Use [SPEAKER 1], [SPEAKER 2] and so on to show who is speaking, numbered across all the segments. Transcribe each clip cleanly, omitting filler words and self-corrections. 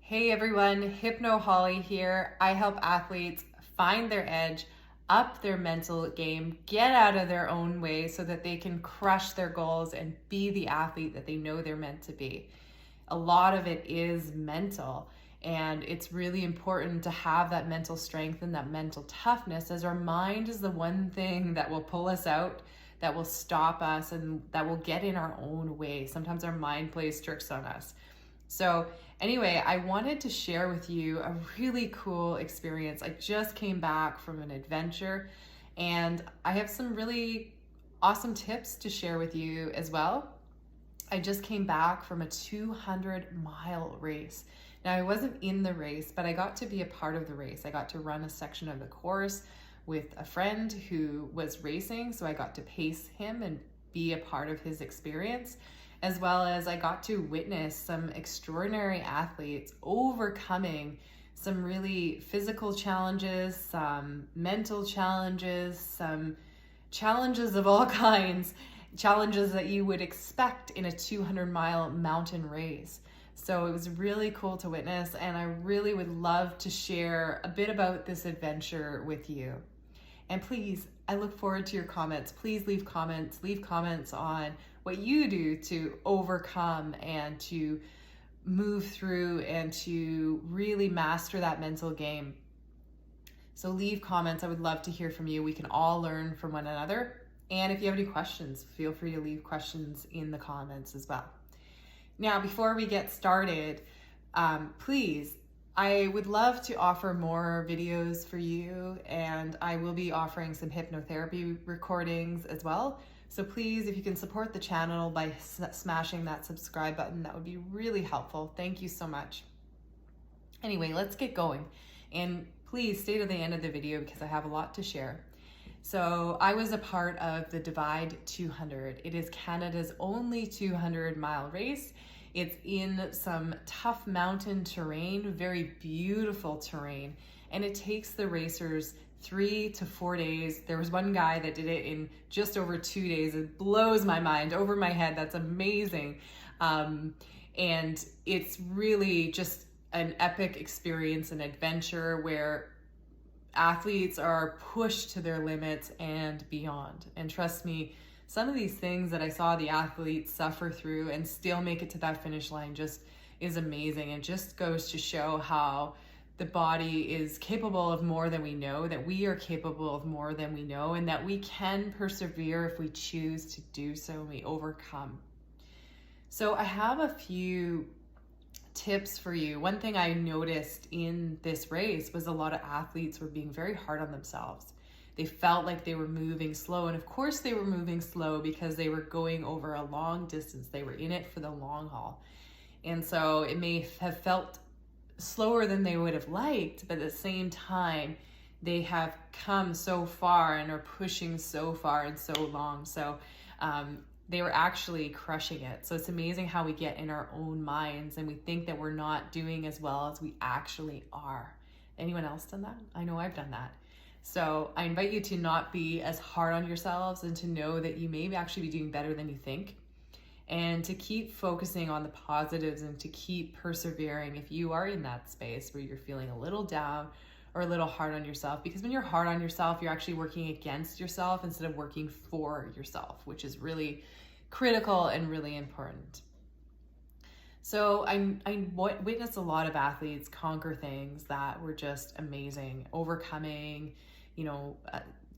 [SPEAKER 1] Hey everyone, Hypno Holly here. I help athletes find their edge, up their mental game, get out of their own way so that they can crush their goals and be the athlete that they know they're meant to be. A lot of it is mental, and it's really important to have that mental strength and that mental toughness, as our mind is the one thing that will pull us out, that will stop us, and that will get in our own way. Sometimes our mind plays tricks on us. So anyway, I wanted to share with you a really cool experience. I just came back from an adventure, and I have some really awesome tips to share with you as well. I just came back from a 200-mile race. Now, I wasn't in the race, but I got to be a part of the race. I got to run a section of the course with a friend who was racing, so I got to pace him and be a part of his experience, as well as I got to witness some extraordinary athletes overcoming some really physical challenges, some mental challenges, some challenges of all kinds, challenges that you would expect in a 200-mile mountain race. So it was really cool to witness, and I really would love to share a bit about this adventure with you. And please, I look forward to your comments. Please leave comments on what you do to overcome and to move through and to really master that mental game. So leave comments. I would love to hear from you. We can all learn from one another. And if you have any questions, feel free to leave questions in the comments as well. Now, before we get started, please, I would love to offer more videos for you, and I will be offering some hypnotherapy recordings as well. So please, if you can support the channel by smashing that subscribe button, that would be really helpful. Thank you so much. Anyway, let's get going. And please stay to the end of the video because I have a lot to share. So I was a part of the Divide 200. It is Canada's only 200-mile race. It's in some tough mountain terrain, very beautiful terrain, and it takes the racers 3 to 4 days. There was one guy that did it in just over 2 days. It blows my mind, over my head. That's amazing. And it's really just an epic experience, an adventure where athletes are pushed to their limits and beyond. And trust me, some of these things that I saw the athletes suffer through and still make it to that finish line just is amazing. It just goes to show how the body is capable of more than we know, that we are capable of more than we know, and that we can persevere if we choose to do so and we overcome. So I have a few tips for you. One thing I noticed in this race was a lot of athletes were being very hard on themselves. They felt like they were moving slow, and of course they were moving slow because they were going over a long distance. They were in it for the long haul. And so it may have felt slower than they would have liked, but at the same time, they have come so far and are pushing so far and so long. So they were actually crushing it. So it's amazing how we get in our own minds and we think that we're not doing as well as we actually are. Anyone else done that? I know I've done that. So I invite you to not be as hard on yourselves and to know that you may actually be doing better than you think, and to keep focusing on the positives and to keep persevering if you are in that space where you're feeling a little down or a little hard on yourself. Because when you're hard on yourself, you're actually working against yourself instead of working for yourself, which is really critical and really important. So I witnessed a lot of athletes conquer things that were just amazing, overcoming,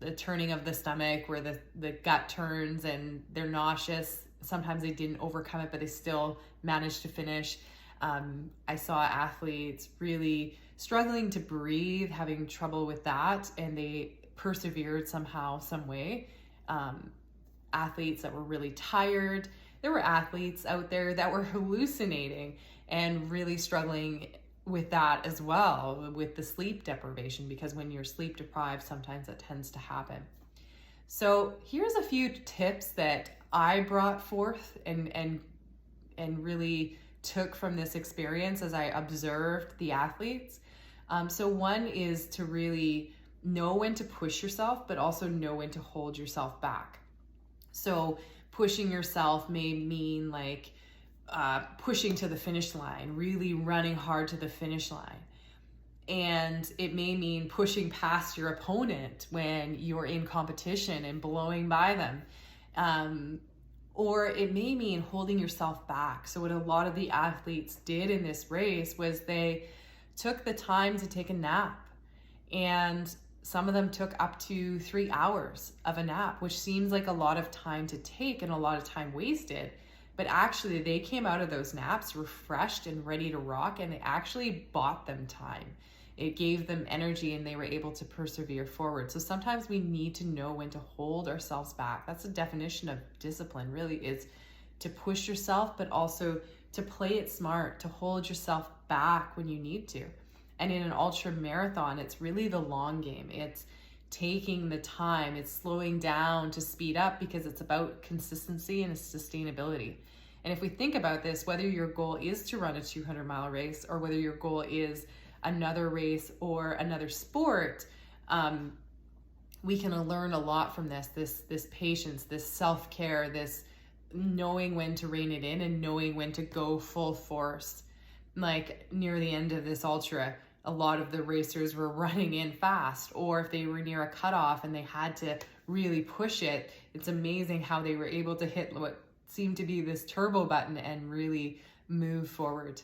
[SPEAKER 1] the turning of the stomach where the gut turns and they're nauseous. Sometimes they didn't overcome it, but they still managed to finish. I saw athletes really struggling to breathe, having trouble with that, and they persevered somehow, some way. Athletes that were really tired. There were athletes out there that were hallucinating and really struggling with that as well, with the sleep deprivation, because when you're sleep deprived, sometimes that tends to happen. So here's a few tips that I brought forth and really took from this experience as I observed the athletes. So one is to really know when to push yourself, but also know when to hold yourself back. So pushing yourself may mean like pushing to the finish line, really running hard to the finish line. And it may mean pushing past your opponent when you're in competition and blowing by them. Or it may mean holding yourself back. So what a lot of the athletes did in this race was they took the time to take a nap. And some of them took up to 3 hours of a nap, which seems like a lot of time to take and a lot of time wasted. But actually they came out of those naps refreshed and ready to rock, and it actually bought them time. It gave them energy and they were able to persevere forward. So sometimes we need to know when to hold ourselves back. That's the definition of discipline, really, is to push yourself, but also to play it smart, to hold yourself back when you need to. And in an ultra marathon, it's really the long game. It's taking the time, it's slowing down to speed up, because it's about consistency and sustainability. And if we think about this, whether your goal is to run a 200-mile race or whether your goal is another race or another sport, we can learn a lot from this patience, this self-care, this knowing when to rein it in and knowing when to go full force. Like near the end of this ultra, a lot of the racers were running in fast, or if they were near a cutoff and they had to really push it, it's amazing how they were able to hit what seemed to be this turbo button and really move forward.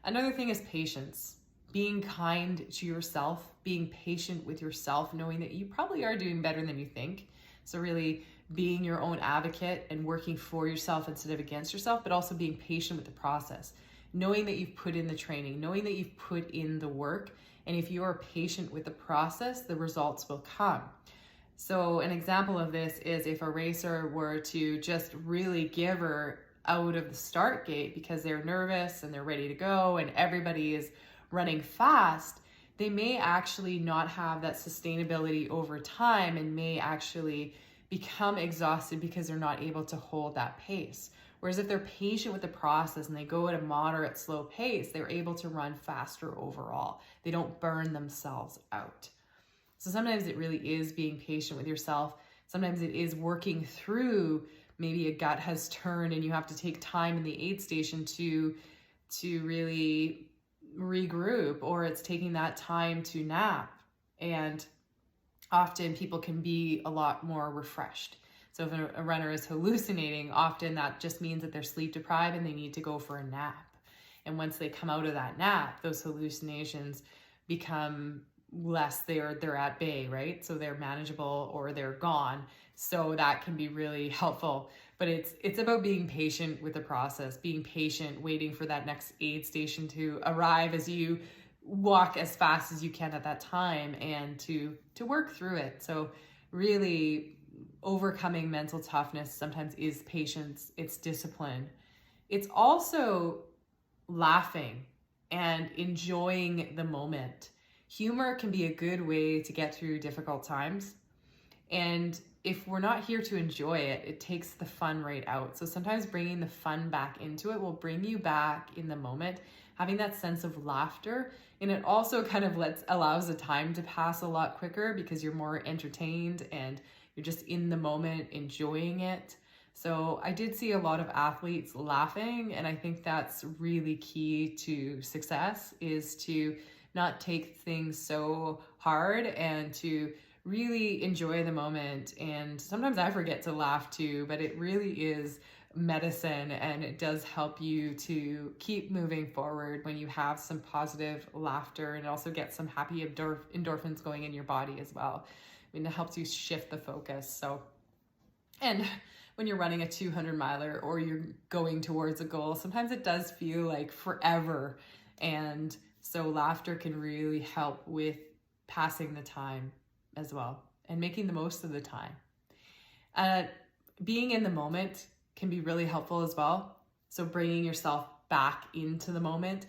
[SPEAKER 1] Another thing is patience. Being kind to yourself, being patient with yourself, knowing that you probably are doing better than you think. So really being your own advocate and working for yourself instead of against yourself, but also being patient with the process. Knowing that you've put in the training, knowing that you've put in the work, and if you are patient with the process, the results will come. So an example of this is if a racer were to just really give her out of the start gate because they're nervous and they're ready to go and everybody is running fast, they may actually not have that sustainability over time and may actually become exhausted because they're not able to hold that pace. Whereas if they're patient with the process and they go at a moderate, slow pace, they're able to run faster overall. They don't burn themselves out. So sometimes it really is being patient with yourself. Sometimes it is working through, maybe a gut has turned and you have to take time in the aid station to really regroup, or it's taking that time to nap. And often people can be a lot more refreshed. So if a runner is hallucinating, often that just means that they're sleep deprived and they need to go for a nap. And once they come out of that nap, those hallucinations become less, they're at bay, right? So they're manageable or they're gone. So that can be really helpful. But it's about being patient with the process, being patient, waiting for that next aid station to arrive as you walk as fast as you can at that time and to work through it. So really overcoming mental toughness sometimes is patience, it's discipline. It's also laughing and enjoying the moment. Humor can be a good way to get through difficult times. And if we're not here to enjoy it, it takes the fun right out. So sometimes bringing the fun back into it will bring you back in the moment, having that sense of laughter. And it also kind of allows the time to pass a lot quicker because you're more entertained and you're just in the moment enjoying it. So I did see a lot of athletes laughing, and I think that's really key to success, is to not take things so hard and to really enjoy the moment. And sometimes I forget to laugh too, but it really is medicine, and it does help you to keep moving forward when you have some positive laughter, and also get some happy endorphins going in your body as well. I mean, it helps you shift the focus. So, and when you're running a 200-miler or you're going towards a goal, sometimes it does feel like forever. And so laughter can really help with passing the time as well and making the most of the time. Being in the moment can be really helpful as well. So bringing yourself back into the moment.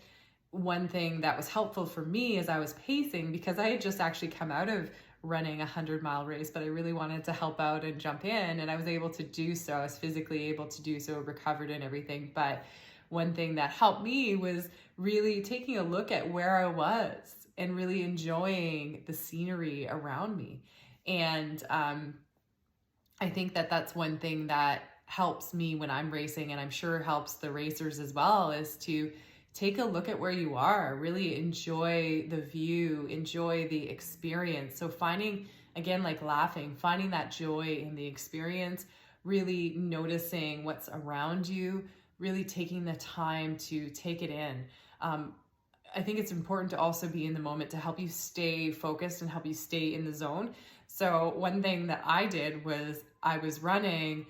[SPEAKER 1] One thing that was helpful for me as I was pacing, because I had just actually come out of running a 100-mile race, but I really wanted to help out and jump in, and I was able to do so. I was physically able to do so, recovered and everything. But one thing that helped me was really taking a look at where I was and really enjoying the scenery around me. And I think that that's one thing that helps me when I'm racing, and I'm sure helps the racers as well, is to take a look at where you are, really enjoy the view, enjoy the experience. So finding, again, like laughing, finding that joy in the experience, really noticing what's around you, really taking the time to take it in. I think it's important to also be in the moment to help you stay focused and help you stay in the zone. So one thing that I did was I was running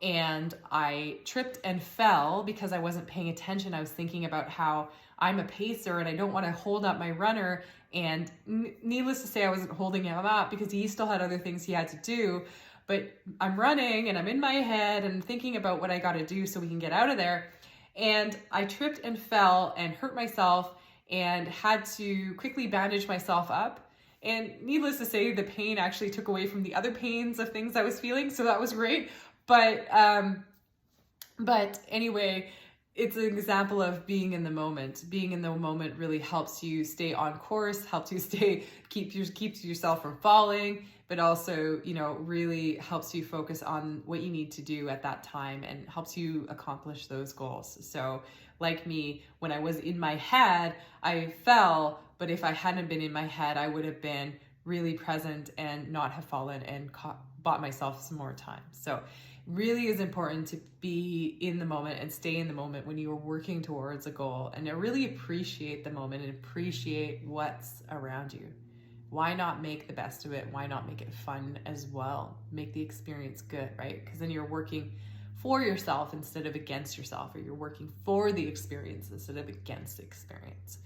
[SPEAKER 1] and I tripped and fell because I wasn't paying attention. I was thinking about how I'm a pacer and I don't want to hold up my runner. And needless to say, I wasn't holding him up because he still had other things he had to do. But I'm running and I'm in my head and thinking about what I got to do so we can get out of there. And I tripped and fell and hurt myself and had to quickly bandage myself up. And needless to say, the pain actually took away from the other pains of things I was feeling. So that was great. But anyway, it's an example of being in the moment. Being in the moment really helps you stay on course, helps you keeps yourself from falling, but also, really helps you focus on what you need to do at that time and helps you accomplish those goals. So like me, when I was in my head, I fell, but if I hadn't been in my head, I would have been really present and not have fallen and bought myself some more time. So really is important to be in the moment and stay in the moment when you are working towards a goal, and to really appreciate the moment and appreciate what's around you. Why not make the best of it? Why not make it fun as well? Make the experience good, right? Because then you're working for yourself instead of against yourself, or you're working for the experience instead of against the experience.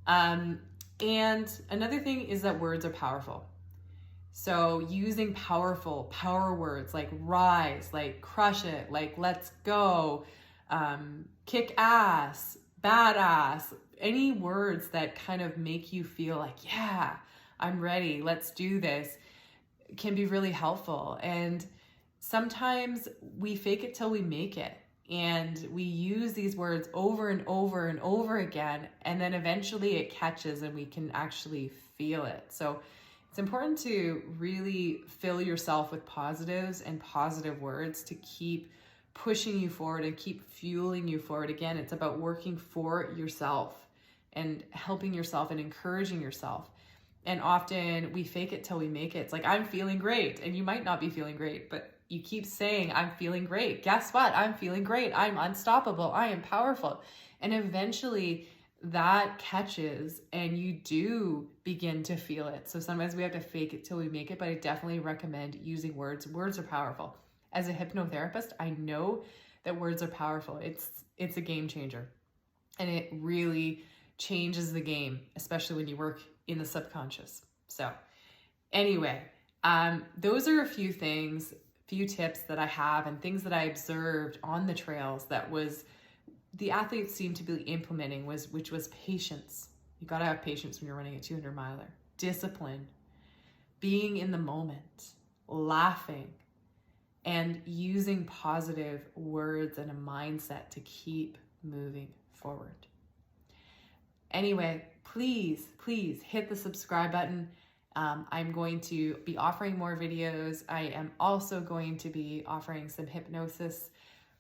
[SPEAKER 1] And another thing is that words are powerful. So using power words like rise, like crush it, like let's go, kick ass, badass, any words that kind of make you feel like, yeah, I'm ready, let's do this, can be really helpful. And sometimes we fake it till we make it. And we use these words over and over and over again. And then eventually it catches and we can actually feel it. So it's important to really fill yourself with positives and positive words to keep pushing you forward and keep fueling you forward. Again, it's about working for yourself and helping yourself and encouraging yourself. And often we fake it till we make it. It's like, I'm feeling great. And you might not be feeling great, but you keep saying, I'm feeling great. Guess what? I'm feeling great. I'm unstoppable. I am powerful. And eventually that catches and you do begin to feel it. So sometimes we have to fake it till we make it, but I definitely recommend using words. Words are powerful. As a hypnotherapist, I know that words are powerful. It's a game changer. And it really changes the game, especially when you work in the subconscious. So anyway, those are a few tips that I have and things that I observed on the trails that was the athletes seemed to be implementing, which was patience. You got to have patience when you're running a 200 miler. Discipline, being in the moment, laughing, and using positive words and a mindset to keep moving forward. Anyway, please hit the subscribe button. I'm going to be offering more videos. I am also going to be offering some hypnosis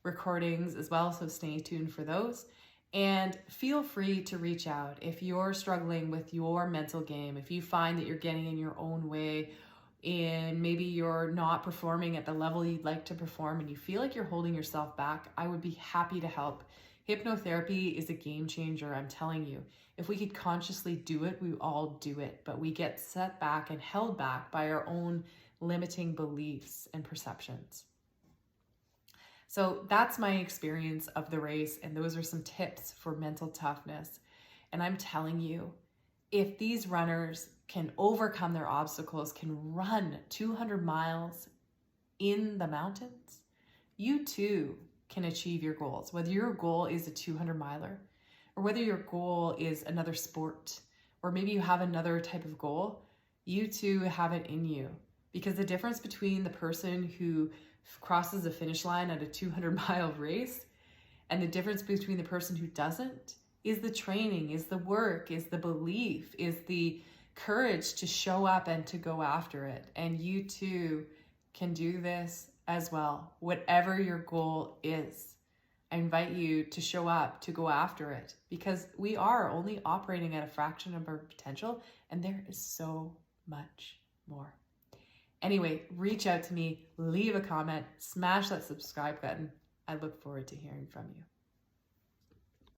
[SPEAKER 1] recordings as well, so stay tuned for those. And feel free to reach out if you're struggling with your mental game, if you find that you're getting in your own way and maybe you're not performing at the level you'd like to perform and you feel like you're holding yourself back, I would be happy to help. Hypnotherapy is a game changer, I'm telling you. If we could consciously do it, we all do it, but we get set back and held back by our own limiting beliefs and perceptions. So that's my experience of the race, and those are some tips for mental toughness. And I'm telling you, if these runners can overcome their obstacles, can run 200 miles in the mountains, you too can achieve your goals. Whether your goal is a 200 miler, or whether your goal is another sport, or maybe you have another type of goal, you too have it in you. Because the difference between the person who crosses the finish line at a 200-mile race and the difference between the person who doesn't is the training, is the work, is the belief, is the courage to show up and to go after it. And you too can do this as well. Whatever your goal is, I invite you to show up, to go after it, because we are only operating at a fraction of our potential, and there is so much more. Anyway, reach out to me, leave a comment, smash that subscribe button. I look forward to hearing from you.